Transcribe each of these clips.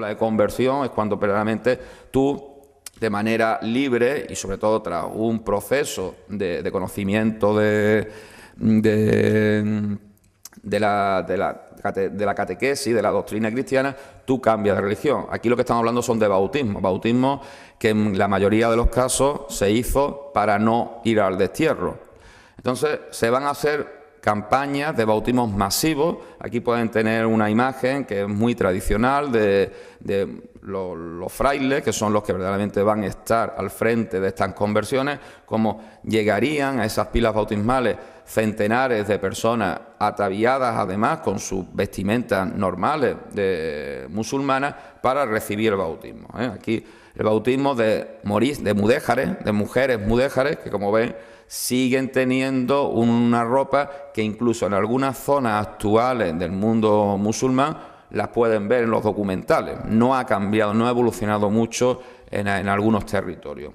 habla de conversión es cuando verdaderamente tú, de manera libre y sobre todo tras un proceso de conocimiento de la catequesis, de la doctrina cristiana, tú cambias de religión. Aquí lo que estamos hablando son de bautismo. Bautismo que en la mayoría de los casos se hizo para no ir al destierro. Entonces se van a hacer campañas de bautismos masivos. Aquí pueden tener una imagen que es muy tradicional de los frailes, que son los que verdaderamente van a estar al frente de estas conversiones, como llegarían a esas pilas bautismales centenares de personas ataviadas además con sus vestimentas normales de musulmanas para recibir el bautismo. Aquí el bautismo de mudéjares, de mujeres mudéjares, que como ven siguen teniendo una ropa que incluso en algunas zonas actuales del mundo musulmán las pueden ver en los documentales. No ha cambiado, no ha evolucionado mucho en algunos territorios.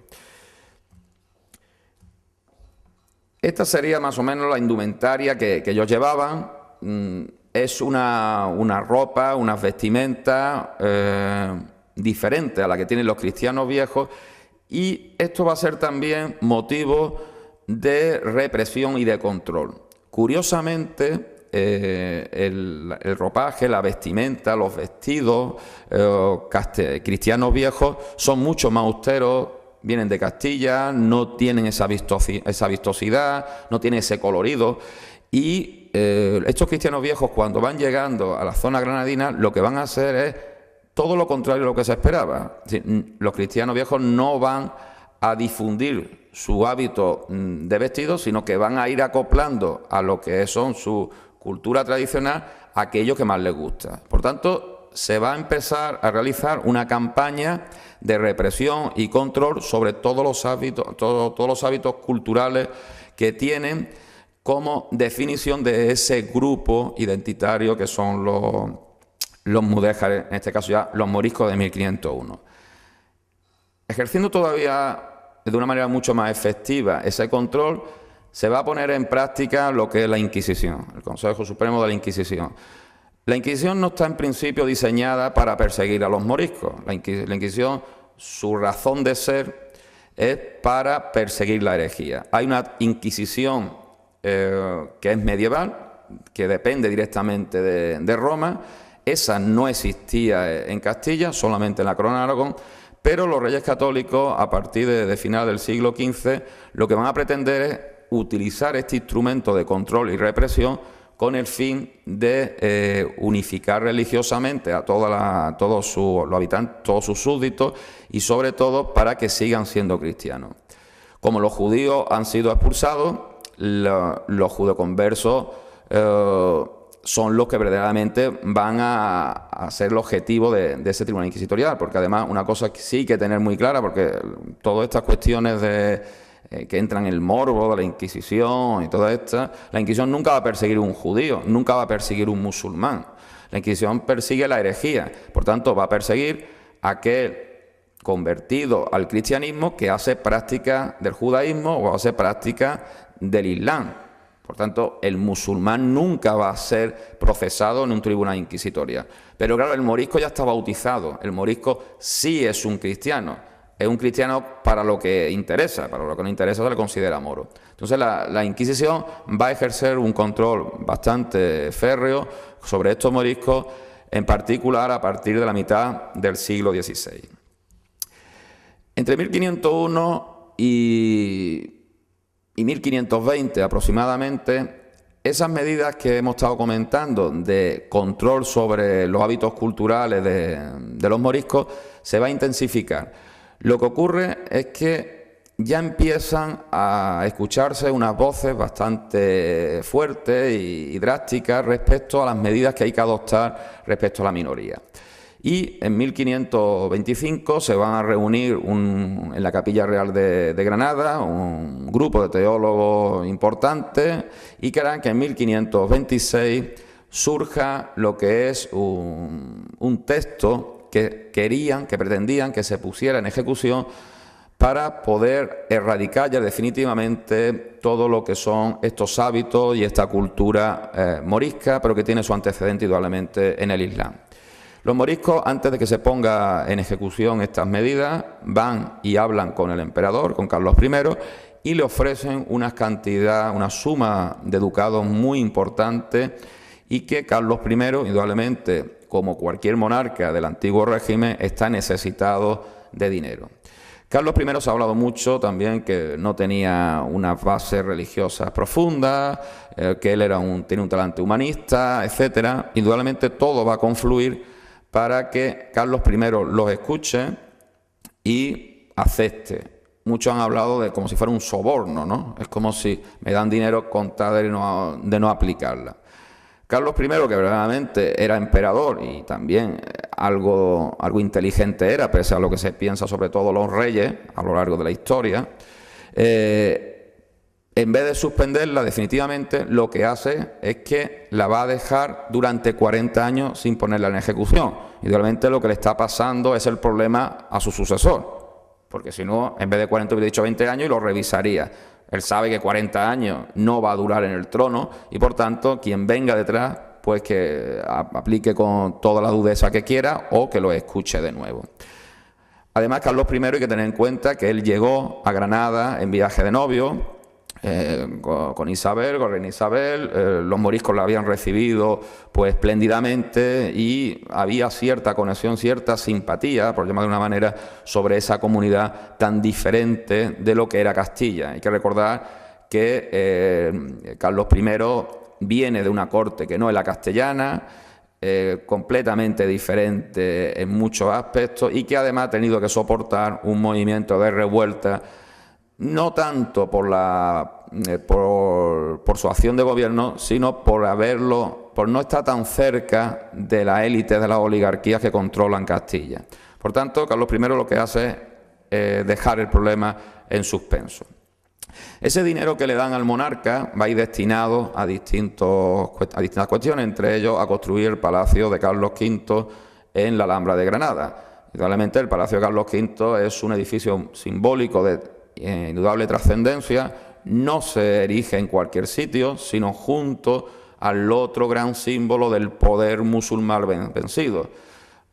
Esta sería más o menos la indumentaria que ellos llevaban. Es una ropa, unas vestimentas diferentes a la que tienen los cristianos viejos, y esto va a ser también motivo de represión y de control. Curiosamente, el ropaje, la vestimenta, los vestidos cristianos viejos son mucho más austeros. Vienen de Castilla, no tienen esa vistosidad, no tienen ese colorido, y estos cristianos viejos, cuando van llegando a la zona granadina, lo que van a hacer es todo lo contrario de lo que se esperaba. Es decir, los cristianos viejos no van a difundir su hábito de vestido, sino que van a ir acoplando a lo que son su cultura tradicional aquello que más les gusta. Por tanto, se va a empezar a realizar una campaña de represión y control sobre todos los hábitos culturales que tienen como definición de ese grupo identitario que son los mudéjares, en este caso ya los moriscos de 1501. Ejerciendo todavía de una manera mucho más efectiva ese control, se va a poner en práctica lo que es la Inquisición, el Consejo Supremo de la Inquisición. La Inquisición no está en principio diseñada para perseguir a los moriscos. La Inquisición, su razón de ser es para perseguir la herejía. Hay una Inquisición que es medieval, que depende directamente de Roma. Esa no existía en Castilla, solamente en la Corona de Aragón, pero los reyes católicos, a partir de final del siglo XV, lo que van a pretender es utilizar este instrumento de control y represión con el fin de unificar religiosamente a todos sus habitantes, todos sus súbditos, y sobre todo para que sigan siendo cristianos. Como los judíos han sido expulsados, los judeoconversos son los que verdaderamente van a ser el objetivo de ese tribunal inquisitorial, porque además una cosa que sí hay que tener muy clara, porque todas estas cuestiones que entran en el morbo de la Inquisición y toda esta, la Inquisición nunca va a perseguir un judío, nunca va a perseguir un musulmán. La Inquisición persigue la herejía, por tanto va a perseguir a aquel convertido al cristianismo que hace práctica del judaísmo o hace práctica del islam. Por tanto, el musulmán nunca va a ser procesado en un tribunal inquisitorial. Pero claro, el morisco ya está bautizado, el morisco sí es un cristiano. Es un cristiano para lo que interesa, para lo que no interesa se le considera moro. Entonces la Inquisición va a ejercer un control bastante férreo sobre estos moriscos, en particular a partir de la mitad del siglo XVI. Entre 1501 y 1520 aproximadamente, esas medidas que hemos estado comentando de control sobre los hábitos culturales de los moriscos se va a intensificar. Lo que ocurre es que ya empiezan a escucharse unas voces bastante fuertes y drásticas respecto a las medidas que hay que adoptar respecto a la minoría. Y en 1525 se van a reunir en la Capilla Real de Granada un grupo de teólogos importantes, y querrán que en 1526 surja lo que es un texto que pretendían que se pusiera en ejecución para poder erradicar ya definitivamente todo lo que son estos hábitos y esta cultura morisca, pero que tiene su antecedente indudablemente en el Islam. Los moriscos, antes de que se ponga en ejecución estas medidas, van y hablan con el emperador, con Carlos I, y le ofrecen una suma de ducados muy importante, y que Carlos I, indudablemente, como cualquier monarca del antiguo régimen, está necesitado de dinero. Carlos I se ha hablado mucho también que no tenía unas bases religiosas profundas, que él tenía un talante humanista, etcétera. Indudablemente todo va a confluir para que Carlos I los escuche y acepte. Muchos han hablado de como si fuera un soborno, ¿no? Es como si me dan dinero con tal de no aplicarla. Carlos I, que verdaderamente era emperador y también algo inteligente era, pese a lo que se piensa sobre todo los reyes a lo largo de la historia, en vez de suspenderla definitivamente, lo que hace es que la va a dejar durante 40 años sin ponerla en ejecución. Idealmente lo que le está pasando es el problema a su sucesor, porque si no, en vez de 40 hubiera dicho 20 años y lo revisaría. Él sabe que 40 años no va a durar en el trono y, por tanto, quien venga detrás, pues que aplique con toda la dudeza que quiera o que lo escuche de nuevo. Además, Carlos I hay que tener en cuenta que él llegó a Granada en viaje de novio, con Isabel, con reina Isabel. Los moriscos la habían recibido pues espléndidamente y había cierta conexión, cierta simpatía, por llamar de una manera, sobre esa comunidad tan diferente de lo que era Castilla. Hay que recordar que Carlos I viene de una corte que no es la castellana, completamente diferente en muchos aspectos, y que además ha tenido que soportar un movimiento de revuelta, no tanto por su acción de gobierno, sino por no estar tan cerca de la élite de las oligarquías que controlan Castilla. Por tanto, Carlos I lo que hace es dejar el problema en suspenso. Ese dinero que le dan al monarca va a ir destinado a distintas cuestiones, entre ellos a construir el Palacio de Carlos V en la Alhambra de Granada. Indudablemente el Palacio de Carlos V es un edificio simbólico de indudable trascendencia. No se erige en cualquier sitio, sino junto al otro gran símbolo del poder musulmán vencido.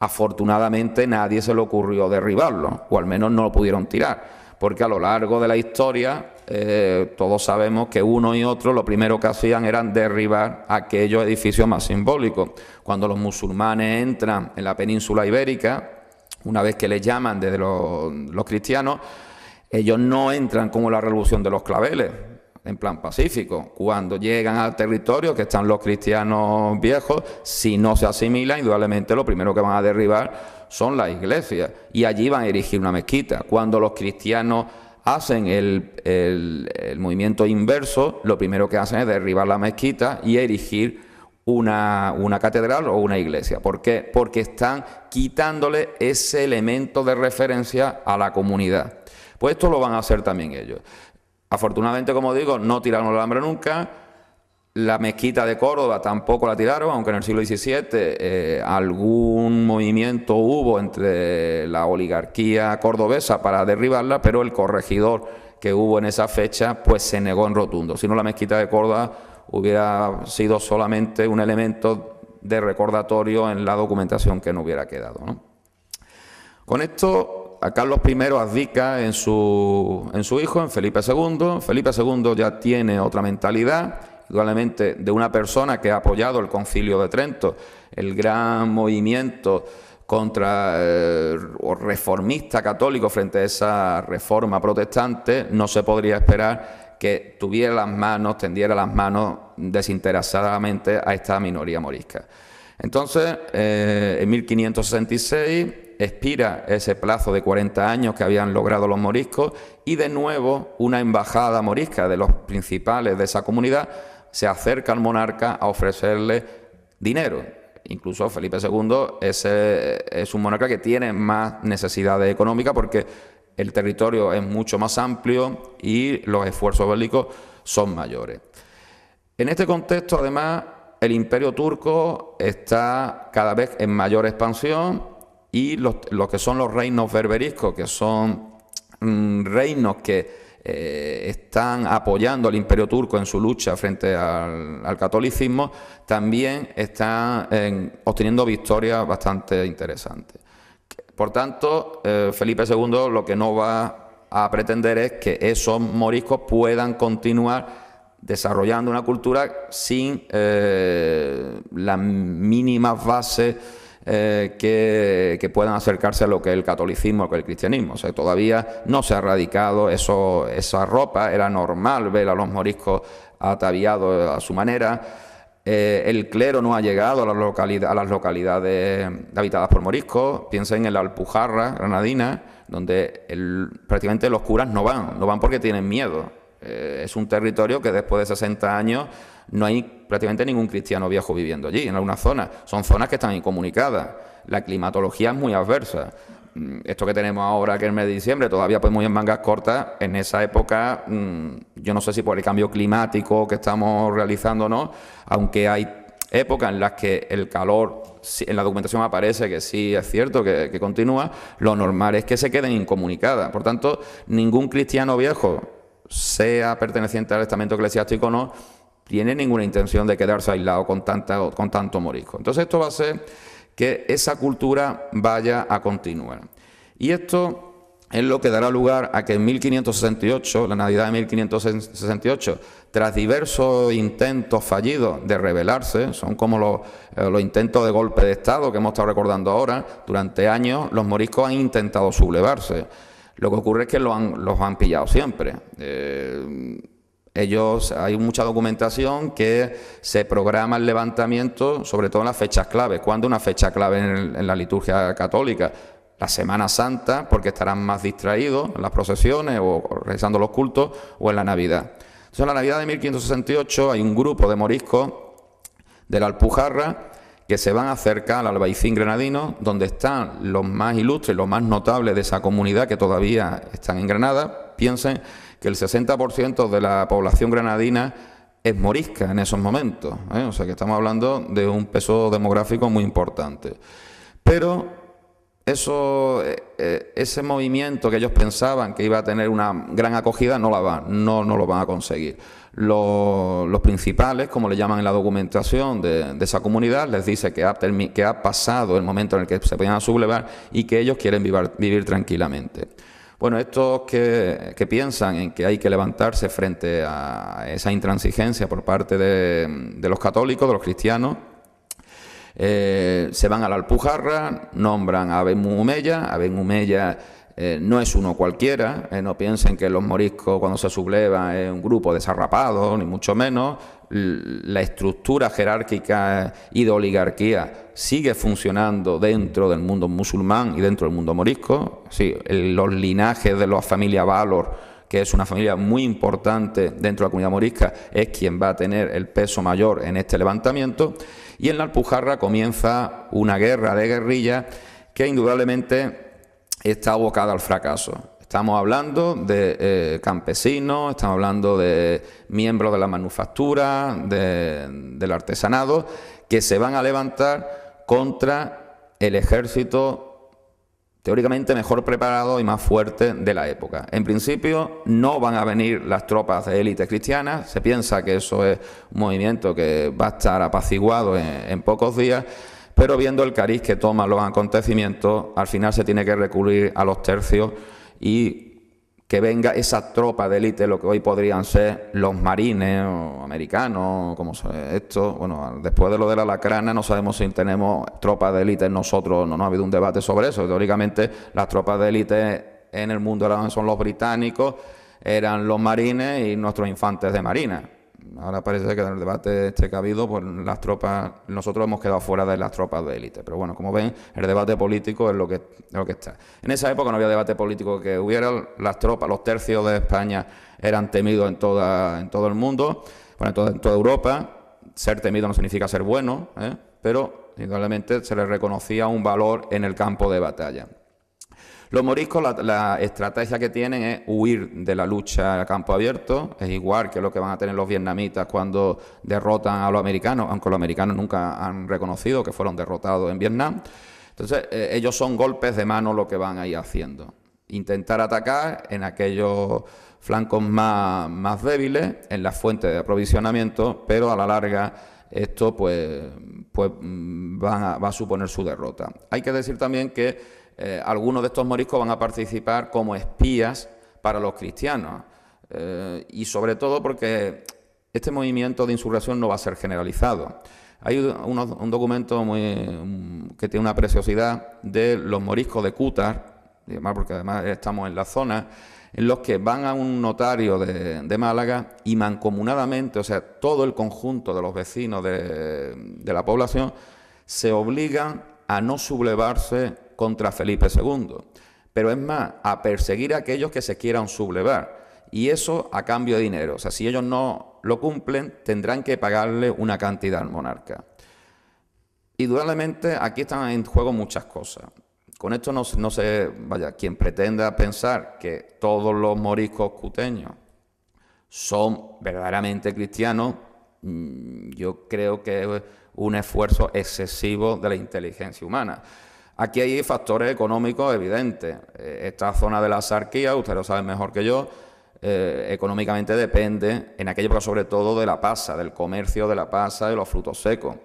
Afortunadamente nadie se le ocurrió derribarlo, o al menos no lo pudieron tirar, porque a lo largo de la historia todos sabemos que uno y otro lo primero que hacían era derribar aquellos edificios más simbólicos. Cuando los musulmanes entran en la península ibérica, una vez que les llaman desde los cristianos, ellos no entran como la Revolución de los Claveles, en plan pacífico. Cuando llegan al territorio que están los cristianos viejos, si no se asimilan, indudablemente lo primero que van a derribar son las iglesias, y allí van a erigir una mezquita. Cuando los cristianos hacen el movimiento inverso, lo primero que hacen es derribar la mezquita y erigir una catedral o una iglesia. ¿Por qué? Porque están quitándole ese elemento de referencia a la comunidad. Pues esto lo van a hacer también ellos. Afortunadamente, como digo, no tiraron la Alhambra nunca. La mezquita de Córdoba tampoco la tiraron, aunque en el siglo XVII algún movimiento hubo entre la oligarquía cordobesa para derribarla, pero el corregidor que hubo en esa fecha pues se negó en rotundo. Si no, la mezquita de Córdoba hubiera sido solamente un elemento de recordatorio en la documentación que no hubiera quedado, ¿no? Con esto, a Carlos I abdica en su hijo, en Felipe II. Felipe II ya tiene otra mentalidad, indudablemente de una persona que ha apoyado el Concilio de Trento, el gran movimiento contra o reformista católico frente a esa reforma protestante. No se podría esperar que tendiera las manos desinteresadamente a esta minoría morisca. Entonces, en 1566 expira ese plazo de 40 años que habían logrado los moriscos, y de nuevo una embajada morisca de los principales de esa comunidad se acerca al monarca a ofrecerle dinero. Incluso Felipe II es un monarca que tiene más necesidades económicas porque el territorio es mucho más amplio y los esfuerzos bélicos son mayores. En este contexto, además, el imperio turco está cada vez en mayor expansión, y los que son los reinos berberiscos, que son reinos que están apoyando al Imperio Turco en su lucha frente al catolicismo, también están obteniendo victorias bastante interesantes. Por tanto, Felipe II lo que no va a pretender es que esos moriscos puedan continuar desarrollando una cultura sin las mínimas bases que puedan acercarse a lo que es el catolicismo o que es el cristianismo. O sea, todavía no se ha erradicado esa ropa, era normal ver a los moriscos ataviados a su manera. El clero no ha llegado a las localidades habitadas por moriscos. Piensen en la Alpujarra granadina, donde prácticamente los curas no van porque tienen miedo. Es un territorio que después de 60 años no hay prácticamente ningún cristiano viejo viviendo allí, en algunas zonas. Son zonas que están incomunicadas. La climatología es muy adversa. Esto que tenemos ahora, que es el mes de diciembre, todavía podemos ir en mangas cortas. En esa época, yo no sé si por el cambio climático que estamos realizando o no, aunque hay épocas en las que el calor, en la documentación aparece que sí es cierto que continúa, lo normal es que se queden incomunicadas. Por tanto, ningún cristiano viejo, sea perteneciente al estamento eclesiástico o no, tiene ninguna intención de quedarse aislado con tanto morisco. Entonces esto va a hacer que esa cultura vaya a continuar. Y esto es lo que dará lugar a que en 1568, la Navidad de 1568, tras diversos intentos fallidos de rebelarse, son como los intentos de golpe de Estado que hemos estado recordando ahora, durante años los moriscos han intentado sublevarse. Lo que ocurre es que los han pillado siempre. Hay mucha documentación que se programa el levantamiento, sobre todo en las fechas claves. ¿Cuándo una fecha clave en la liturgia católica? La Semana Santa, porque estarán más distraídos en las procesiones o realizando los cultos, o en la Navidad. Entonces, en la Navidad de 1568 hay un grupo de moriscos de la Alpujarra que se van a acercar al Albaicín granadino, donde están los más ilustres, los más notables de esa comunidad que todavía están en Granada. Piensen que el 60% de la población granadina es morisca en esos momentos, O sea que estamos hablando de un peso demográfico muy importante. Pero ese movimiento que ellos pensaban que iba a tener una gran acogida no lo van a conseguir. Los principales, como le llaman en la documentación de esa comunidad, les dice que ha pasado el momento en el que se podían sublevar y que ellos quieren vivir tranquilamente. Bueno, estos que piensan en que hay que levantarse frente a esa intransigencia por parte de los católicos, de los cristianos, se van a la Alpujarra, nombran a Ben Humeya. A Ben Humeya no es uno cualquiera, no piensen que los moriscos cuando se sublevan es un grupo desarrapado, ni mucho menos. La estructura jerárquica y de oligarquía sigue funcionando dentro del mundo musulmán y dentro del mundo morisco. Sí, los linajes de la familia Valor, que es una familia muy importante dentro de la comunidad morisca, es quien va a tener el peso mayor en este levantamiento. Y en la Alpujarra comienza una guerra de guerrillas que indudablemente está abocada al fracaso. Estamos hablando de campesinos, estamos hablando de miembros de la manufactura, del artesanado, que se van a levantar contra el ejército teóricamente mejor preparado y más fuerte de la época. En principio no van a venir las tropas de élite cristianas, se piensa que eso es un movimiento que va a estar apaciguado en pocos días, pero viendo el cariz que toman los acontecimientos, al final se tiene que recurrir a los tercios y que venga esa tropa de élite, lo que hoy podrían ser los marines o americanos, como esto. Bueno, después de lo de la Lacrana no sabemos si tenemos tropas de élite nosotros, no ha habido un debate sobre eso. Teóricamente las tropas de élite en el mundo son los británicos, eran los marines y nuestros infantes de marina. Ahora parece que en el debate que ha habido, pues las tropas, nosotros hemos quedado fuera de las tropas de élite. Pero bueno, como ven, el debate político es lo que está. En esa época no había debate político que hubiera. Las tropas, los tercios de España eran temidos en todo el mundo, bueno, en toda Europa. Ser temido no significa ser bueno, pero indudablemente se les reconocía un valor en el campo de batalla. Los moriscos, la estrategia que tienen es huir de la lucha a campo abierto, es igual que lo que van a tener los vietnamitas cuando derrotan a los americanos, aunque los americanos nunca han reconocido que fueron derrotados en Vietnam. Entonces, ellos son golpes de mano lo que van a ir haciendo. Intentar atacar en aquellos flancos más débiles en las fuentes de aprovisionamiento, pero a la larga esto va a suponer su derrota. Hay que decir también que algunos de estos moriscos van a participar como espías para los cristianos, y sobre todo porque este movimiento de insurrección no va a ser generalizado. Hay un documento que tiene una preciosidad de los moriscos de Cútar, porque además estamos en la zona, en los que van a un notario de Málaga y mancomunadamente, o sea, todo el conjunto de los vecinos de la población se obligan a no sublevarse contra Felipe II, pero es más, a perseguir a aquellos que se quieran sublevar, y eso a cambio de dinero. O sea, si ellos no lo cumplen, tendrán que pagarle una cantidad al monarca. Indudablemente, aquí están en juego muchas cosas. Con esto no se vaya, quien pretenda pensar que todos los moriscos cuteños son verdaderamente cristianos, yo creo que es un esfuerzo excesivo de la inteligencia humana. Aquí hay factores económicos evidentes. Esta zona de la Axarquía, usted lo sabe mejor que yo, económicamente depende, en aquella época sobre todo, de la pasa, del comercio de la pasa y los frutos secos.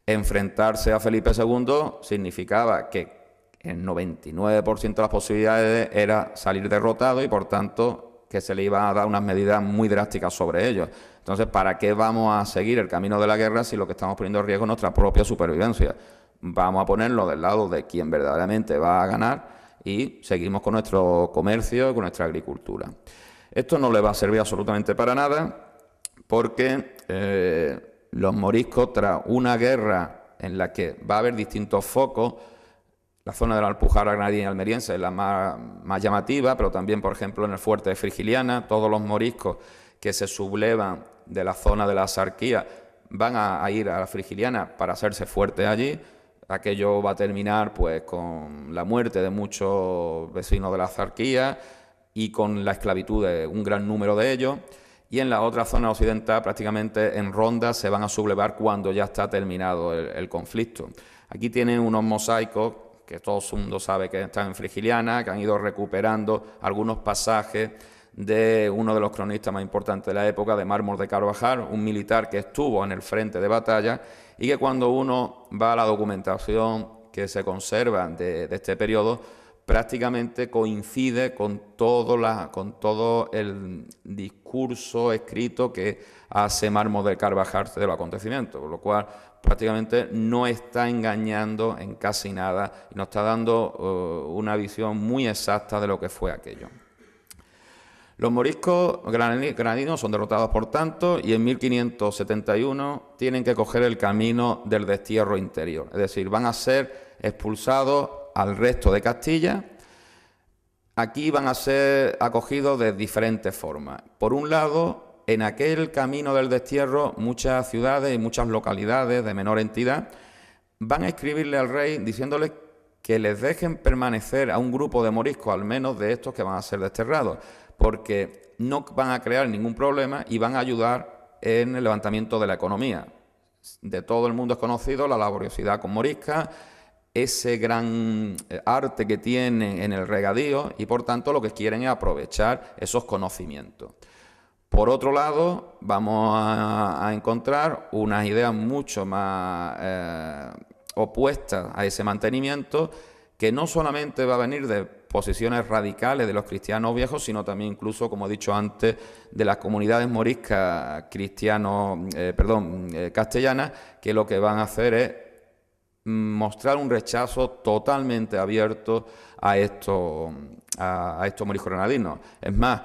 Enfrentarse a Felipe II significaba que el 99% de las posibilidades era salir derrotado y, por tanto, que se le iba a dar unas medidas muy drásticas sobre ellos. Entonces, ¿para qué vamos a seguir el camino de la guerra si lo que estamos poniendo en riesgo es nuestra propia supervivencia? Vamos a ponerlo del lado de quien verdaderamente va a ganar y seguimos con nuestro comercio y con nuestra agricultura. Esto no le va a servir absolutamente para nada porque los moriscos, tras una guerra en la que va a haber distintos focos, la zona de la Alpujarra granadina y almeriense es la más llamativa, pero también, por ejemplo, en el fuerte de Frigiliana, todos los moriscos que se sublevan de la zona de la Axarquía van a ir a la Frigiliana para hacerse fuertes allí. Aquello va a terminar pues con la muerte de muchos vecinos de la Axarquía y con la esclavitud de un gran número de ellos. Y en la otra zona occidental, prácticamente en Ronda, se van a sublevar cuando ya está terminado el conflicto. Aquí tienen unos mosaicos que todo el mundo sabe que están en Frigiliana, que han ido recuperando algunos pasajes de uno de los cronistas más importantes de la época, de Mármol de Carvajal, un militar que estuvo en el frente de batalla y que cuando uno va a la documentación que se conserva de este periodo, prácticamente coincide con todo el discurso escrito que hace Mármol de Carvajal de los acontecimientos, con lo cual prácticamente no está engañando en casi nada y nos está dando una visión muy exacta de lo que fue aquello. Los moriscos granadinos son derrotados, por tanto, y en 1571 tienen que coger el camino del destierro interior, es decir, van a ser expulsados al resto de Castilla. Aquí van a ser acogidos de diferentes formas. Por un lado, en aquel camino del destierro, muchas ciudades y muchas localidades de menor entidad van a escribirle al rey diciéndole que les dejen permanecer a un grupo de moriscos, al menos de estos que van a ser desterrados, porque no van a crear ningún problema y van a ayudar en el levantamiento de la economía. De todo el mundo es conocido la laboriosidad con moriscas, ese gran arte que tienen en el regadío y, por tanto, lo que quieren es aprovechar esos conocimientos. Por otro lado, vamos a encontrar unas ideas mucho más opuestas a ese mantenimiento, que no solamente va a venir de posiciones radicales de los cristianos viejos, sino también incluso, como he dicho antes, de las comunidades moriscas castellanas, que lo que van a hacer es mostrar un rechazo totalmente abierto a estos moriscos granadinos. Es más,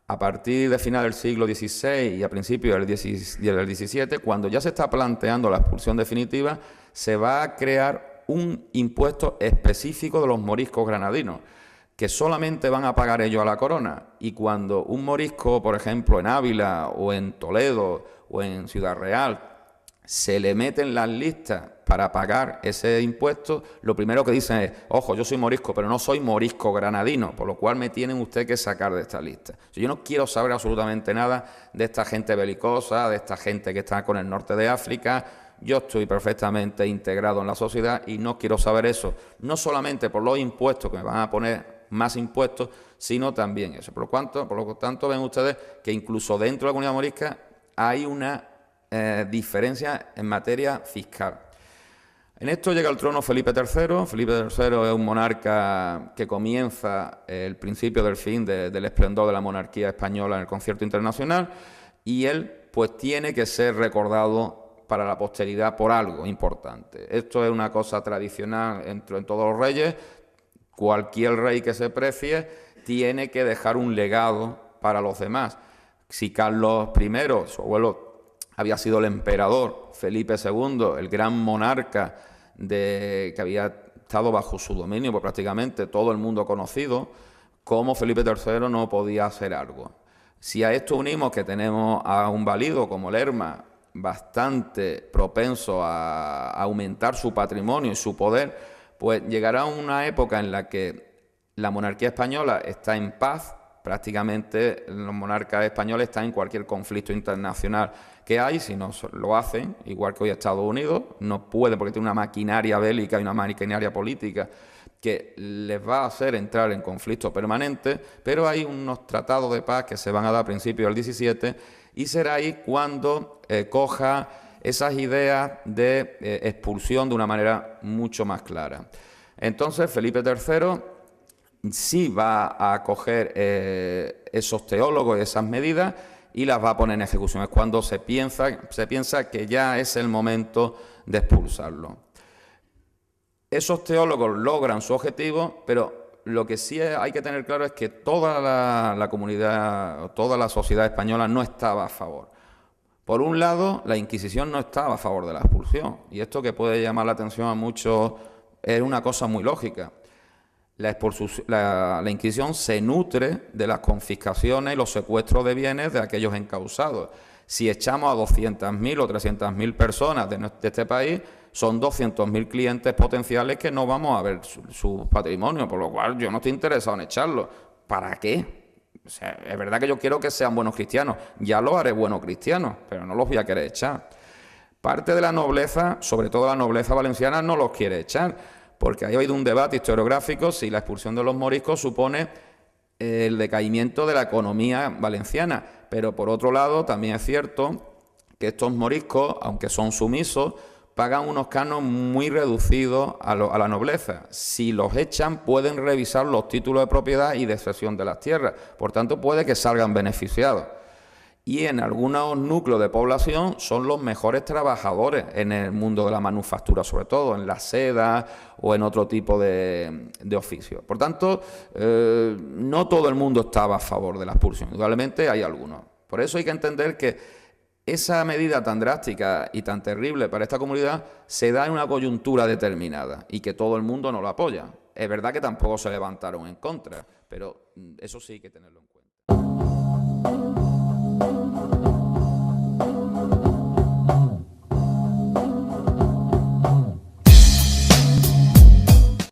a partir de final del siglo XVI y a principios del XVII, cuando ya se está planteando la expulsión definitiva, se va a crear un impuesto específico de los moriscos granadinos, que solamente van a pagar ellos a la corona. Y cuando un morisco, por ejemplo, en Ávila o en Toledo o en Ciudad Real, se le mete en las listas para pagar ese impuesto, lo primero que dicen es: ojo, yo soy morisco, pero no soy morisco granadino, por lo cual me tienen usted que sacar de esta lista. Yo no quiero saber absolutamente nada de esta gente belicosa, de esta gente que está con el norte de África. Yo estoy perfectamente integrado en la sociedad y no quiero saber eso, no solamente por los impuestos que me van a poner más impuestos, sino también eso. Por lo tanto, ven ustedes que incluso dentro de la comunidad morisca hay una diferencia en materia fiscal. En esto llega al trono Felipe III. Felipe III es un monarca que comienza el principio del fin del esplendor de la monarquía española en el concierto internacional, y él pues tiene que ser recordado para la posteridad por algo importante. Esto es una cosa tradicional en todos los reyes. Cualquier rey que se precie tiene que dejar un legado para los demás. Si Carlos I, su abuelo, había sido el emperador, Felipe II, el gran monarca que había estado bajo su dominio por prácticamente todo el mundo conocido, ¿cómo Felipe III no podía hacer algo? Si a esto unimos que tenemos a un valido como Lerma, bastante propenso a aumentar su patrimonio y su poder, pues llegará una época en la que la monarquía española está en paz. Prácticamente los monarcas españoles están en cualquier conflicto internacional que hay, si no lo hacen, igual que hoy Estados Unidos, no puede porque tiene una maquinaria bélica y una maquinaria política que les va a hacer entrar en conflictos permanentes, pero hay unos tratados de paz que se van a dar a principios del 17 y será ahí cuando coja esas ideas de expulsión de una manera mucho más clara. Entonces Felipe III sí va a acoger esos teólogos, esas medidas, y las va a poner en ejecución. Es cuando se piensa que ya es el momento de expulsarlo. Esos teólogos logran su objetivo, pero lo que sí hay que tener claro es que toda la comunidad, toda la sociedad española no estaba a favor. Por un lado, la Inquisición no estaba a favor de la expulsión, y esto que puede llamar la atención a muchos es una cosa muy lógica. La Inquisición se nutre de las confiscaciones y los secuestros de bienes de aquellos encausados. Si echamos a 200.000 o 300.000 personas de este país, son 200.000 clientes potenciales que no vamos a ver su patrimonio, por lo cual yo no estoy interesado en echarlos. ¿Para qué? O sea, es verdad que yo quiero que sean buenos cristianos, ya los haré buenos cristianos, pero no los voy a querer echar. Parte de la nobleza, sobre todo la nobleza valenciana, no los quiere echar, porque ha habido un debate historiográfico si la expulsión de los moriscos supone el decaimiento de la economía valenciana. Pero por otro lado, también es cierto que estos moriscos, aunque son sumisos, pagan unos canos muy reducidos a la nobleza. Si los echan, pueden revisar los títulos de propiedad y de cesión de las tierras. Por tanto, puede que salgan beneficiados. Y en algunos núcleos de población son los mejores trabajadores en el mundo de la manufactura, sobre todo en la seda o en otro tipo de oficio. Por tanto, no todo el mundo estaba a favor de la expulsión, indudablemente hay algunos. Por eso hay que entender que esa medida tan drástica y tan terrible para esta comunidad se da en una coyuntura determinada y que todo el mundo no lo apoya. Es verdad que tampoco se levantaron en contra, pero eso sí hay que tenerlo en cuenta.